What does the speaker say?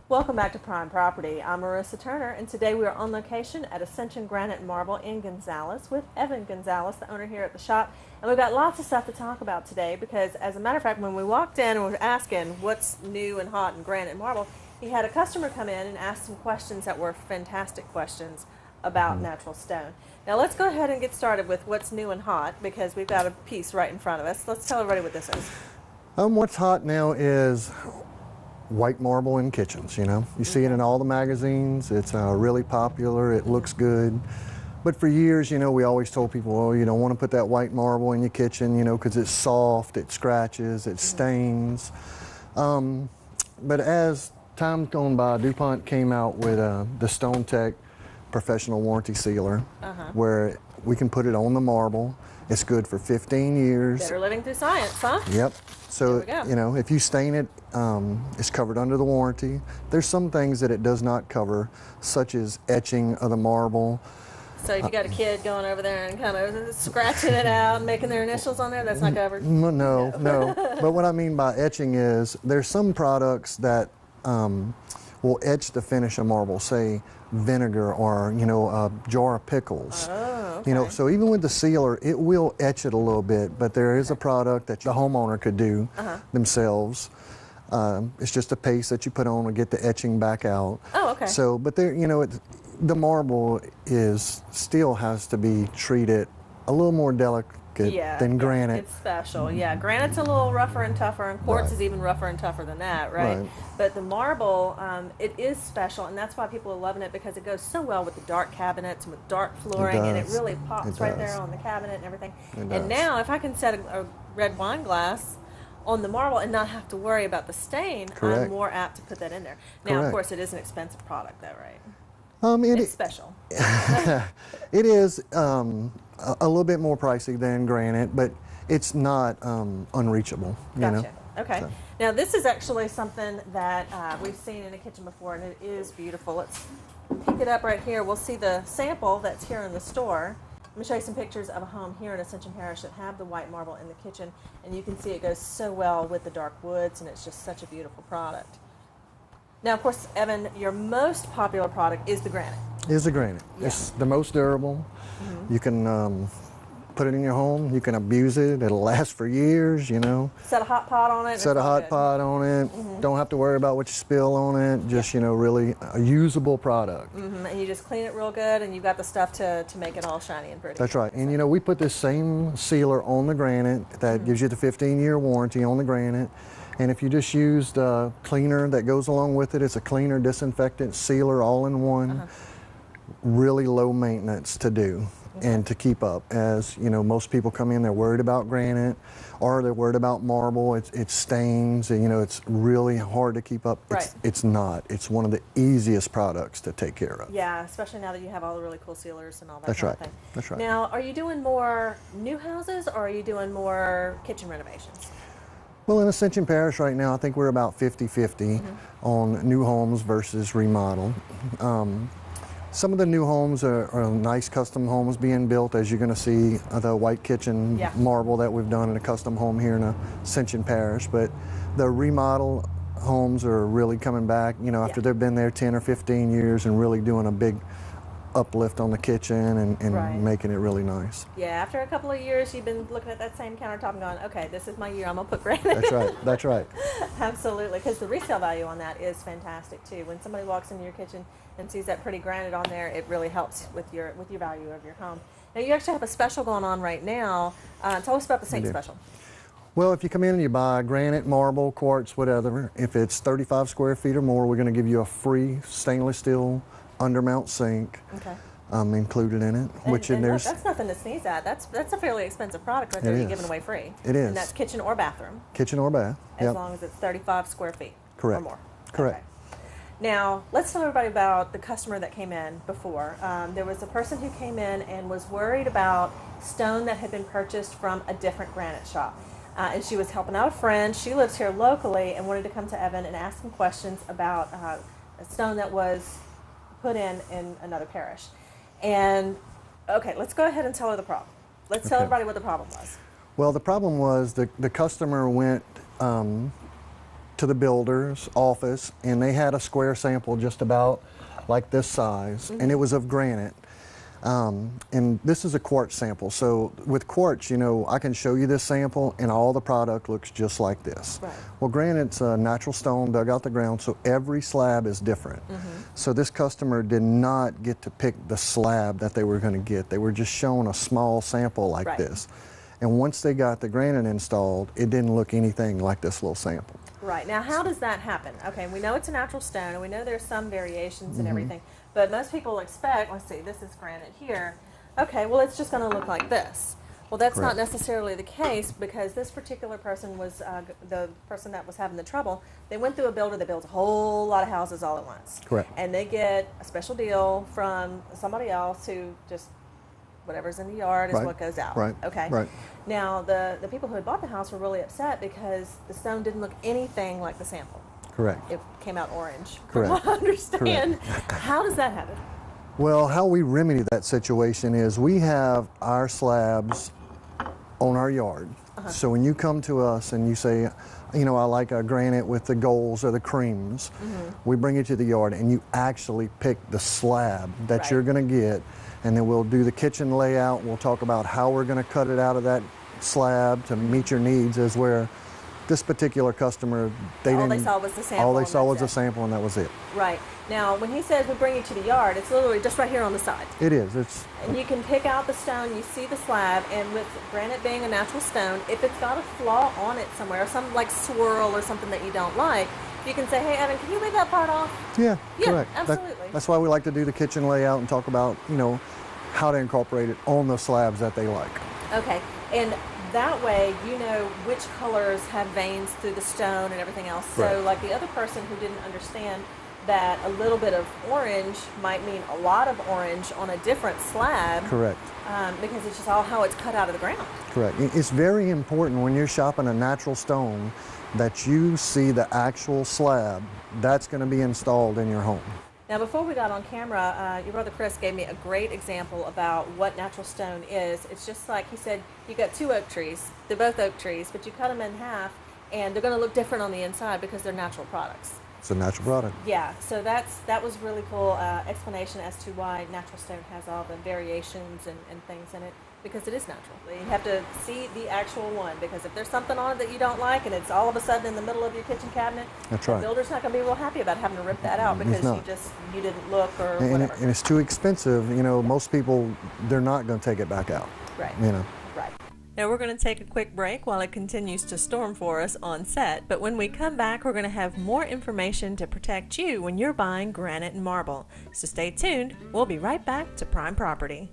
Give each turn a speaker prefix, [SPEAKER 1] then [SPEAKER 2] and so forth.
[SPEAKER 1] Welcome back to Prime Property. I'm Marissa Turner, and today we are on location at Ascension Granite and Marble in Gonzales with Evan Gonzales, the owner here at the shop. And we've got lots of stuff to talk about today because, as a matter of fact, when we walked in and we were asking what's new and hot in granite and marble, he had a customer come in and ask some questions that were fantastic questions about natural stone. Now let's go ahead and get started with what's new and hot because we've got a piece right in front of us. Let's tell everybody what this is.
[SPEAKER 2] What's hot now is white marble in kitchens, you see it in all the magazines. It's really popular. It looks good. But for years, we always told people, oh, you don't want to put that white marble in your kitchen, because it's soft, it scratches, it stains. But as time's gone by, DuPont came out with the Stone Tech professional warranty sealer, where we can put it on the marble. It's good for 15 years.
[SPEAKER 1] Better living through science, huh?
[SPEAKER 2] Yep. So, if you stain it, it's covered under the warranty. There's some things that it does not cover, such as etching of the marble.
[SPEAKER 1] So if you got a kid going over there and kind of scratching it out and making their initials on there, that's not covered?
[SPEAKER 2] No. But what I mean by etching is there's some products that will etch the finish of marble, say vinegar or, a jar of pickles.
[SPEAKER 1] Oh, okay.
[SPEAKER 2] So even with the sealer, it will etch it a little bit, but there is a product that the homeowner could do themselves. It's just a paste that you put on to get the etching back out.
[SPEAKER 1] Oh, okay.
[SPEAKER 2] So, but there, the marble still has to be treated a little more delicate than granite.
[SPEAKER 1] It's special. Yeah, granite's a little rougher and tougher, and quartz is even rougher and tougher than that, right? But the marble, it is special, and that's why people are loving it because it goes so well with the dark cabinets and with dark flooring, and it really pops right there on the cabinet and everything. And now, if I can set a red wine glass on the marble and not have to worry about the stain, I'm more apt to put that in there. Now, of course, it is an expensive product, though, right? It's special.
[SPEAKER 2] It is a little bit more pricey than granite, but it's not unreachable.
[SPEAKER 1] Gotcha. Okay.
[SPEAKER 2] So.
[SPEAKER 1] Now this is actually something that we've seen in the kitchen before, and it is beautiful. Let's pick it up right here. We'll see the sample that's here in the store. Let me show you some pictures of a home here in Ascension Parish that have the white marble in the kitchen, and you can see it goes so well with the dark woods, and it's just such a beautiful product. Now, of course, Evan, your most popular product is the granite.
[SPEAKER 2] Is the granite. Yeah. It's the most durable. You can put it in your home. You can abuse it. It'll last for years,
[SPEAKER 1] Set a hot pot on it.
[SPEAKER 2] Set a hot pot on it. Don't have to worry about what you spill on it. Just, really a usable product.
[SPEAKER 1] And you just clean it real good, and you've got the stuff to make it all shiny and pretty.
[SPEAKER 2] That's right. And, we put this same sealer on the granite that gives you the 15-year warranty on the granite. And if you just use the cleaner that goes along with it, it's a cleaner, disinfectant, sealer all in one. Really low maintenance to do and to keep up. As most people come in, they're worried about granite or they're worried about marble. It stains, and it's really hard to keep up. It's not. It's one of the easiest products to take care of.
[SPEAKER 1] Yeah, especially now that you have all the really cool sealers and all that
[SPEAKER 2] That's
[SPEAKER 1] kind
[SPEAKER 2] right.
[SPEAKER 1] of thing.
[SPEAKER 2] That's right.
[SPEAKER 1] Now, are you doing more new houses or are you doing more kitchen renovations?
[SPEAKER 2] Well, in Ascension Parish right now, I think we're about 50-50 on new homes versus remodel. Some of the new homes are nice custom homes being built, as you're going to see the white kitchen marble that we've done in a custom home here in Ascension Parish. But the remodel homes are really coming back, after they've been there 10 or 15 years and really doing a big uplift on the kitchen and making it really nice.
[SPEAKER 1] Yeah, after a couple of years, you've been looking at that same countertop and going, okay, this is my year, I'm going to put granite.
[SPEAKER 2] That's right, that's right.
[SPEAKER 1] Absolutely, because the resale value on that is fantastic too. When somebody walks into your kitchen and sees that pretty granite on there, it really helps with your value of your home. Now, you actually have a special going on right now. Tell us about the same special.
[SPEAKER 2] Well, if you come in and you buy granite, marble, quartz, whatever, if it's 35 square feet or more, we're going to give you a free stainless steel undermount sink included in it.
[SPEAKER 1] Look, that's nothing to sneeze at. That's a fairly expensive product right there you're giving away free.
[SPEAKER 2] It is.
[SPEAKER 1] And that's kitchen or bathroom.
[SPEAKER 2] Kitchen or bath.
[SPEAKER 1] As long as it's 35 square feet
[SPEAKER 2] or
[SPEAKER 1] more.
[SPEAKER 2] Correct.
[SPEAKER 1] Okay. Now, let's tell everybody about the customer that came in before. There was a person who came in and was worried about stone that had been purchased from a different granite shop. And she was helping out a friend. She lives here locally and wanted to come to Evan and ask some questions about a stone that was put in another parish. And, okay, let's go ahead and tell her the problem. Let's tell everybody what the problem was.
[SPEAKER 2] Well, the problem was the customer went to the builder's office, and they had a square sample just about like this size, and it was of granite. And this is a quartz sample. So with quartz, you know, I can show you this sample and all the product looks just like this.
[SPEAKER 1] Right.
[SPEAKER 2] Well, granite's a natural stone dug out the ground, so every slab is different. So this customer did not get to pick the slab that they were going to get. They were just shown a small sample like
[SPEAKER 1] Right.
[SPEAKER 2] this. And once they got the granite installed, it didn't look anything like this little sample.
[SPEAKER 1] Right. Now, how does that happen? Okay, we know it's a natural stone, and we know there's some variations and everything, but most people expect, let's see, this is granite here. Okay, well, it's just going to look like this. Well, that's not
[SPEAKER 2] Correct.
[SPEAKER 1] necessarily the case, because this particular person was the person that was having the trouble. They went through a builder that builds a whole lot of houses all at once.
[SPEAKER 2] Correct.
[SPEAKER 1] And they get a special deal from somebody else who just, whatever's in the yard is
[SPEAKER 2] Right.
[SPEAKER 1] what goes out.
[SPEAKER 2] Right.
[SPEAKER 1] Okay.
[SPEAKER 2] Right.
[SPEAKER 1] Now, the people who had bought the house were really upset because the stone didn't look anything like the sample.
[SPEAKER 2] Correct.
[SPEAKER 1] It came out orange.
[SPEAKER 2] Correct.
[SPEAKER 1] From what I understand. How does that happen?
[SPEAKER 2] Well, how we remedy that situation is we have our slabs on our yard. So when you come to us and you say, you know, I like a granite with the golds or the creams, we bring it to the yard and you actually pick the slab that
[SPEAKER 1] Right.
[SPEAKER 2] you're going to get, and then we'll do the kitchen layout. We'll talk about how we're going to cut it out of that slab to meet your needs, as where this particular customer,
[SPEAKER 1] All they saw was the sample.
[SPEAKER 2] all they
[SPEAKER 1] and
[SPEAKER 2] saw was
[SPEAKER 1] that's
[SPEAKER 2] the
[SPEAKER 1] it.
[SPEAKER 2] sample, and that was it.
[SPEAKER 1] Right. Now, when he says we bring you to the yard, it's literally just right here on the side.
[SPEAKER 2] It is. It's
[SPEAKER 1] And you can pick out the stone, you see the slab, and with granite being a natural stone, if it's got a flaw on it somewhere, or some like swirl or something that you don't like, you can say, hey, Evan, can you leave that part off?
[SPEAKER 2] Yeah,
[SPEAKER 1] Yeah,
[SPEAKER 2] correct.
[SPEAKER 1] absolutely.
[SPEAKER 2] That's why we like to do the kitchen layout and talk about, you know, how to incorporate it on the slabs that they like.
[SPEAKER 1] Okay. And that way, you know which colors have veins through the stone and everything else. So,
[SPEAKER 2] Right.
[SPEAKER 1] like the other person who didn't understand that a little bit of orange might mean a lot of orange on a different slab,
[SPEAKER 2] Correct.
[SPEAKER 1] because it's just all how it's cut out of the ground.
[SPEAKER 2] Correct. It's very important when you're shopping a natural stone that you see the actual slab that's going to be installed in your home.
[SPEAKER 1] Now, before we got on camera, your brother Chris gave me a great example about what natural stone is. It's just like he said, you got two oak trees. They're both oak trees, but you cut them in half, and they're going to look different on the inside because they're natural products.
[SPEAKER 2] It's a natural product.
[SPEAKER 1] Yeah, so that was really cool explanation as to why natural stone has all the variations and things in it, because it is natural. You have to see the actual one, because if there's something on it that you don't like and it's all of a sudden in the middle of your kitchen cabinet,
[SPEAKER 2] That's
[SPEAKER 1] the
[SPEAKER 2] right.
[SPEAKER 1] builder's not going to be real happy about having to rip that out because
[SPEAKER 2] not.
[SPEAKER 1] you didn't look or
[SPEAKER 2] And
[SPEAKER 1] whatever.
[SPEAKER 2] and it's too expensive. You know, most people, they're not going to take it back out.
[SPEAKER 1] Right.
[SPEAKER 2] You know.
[SPEAKER 1] Right. Now we're going to take a quick break while it continues to storm for us on set, but when we come back, we're going to have more information to protect you when you're buying granite and marble. So stay tuned. We'll be right back to Prime Property.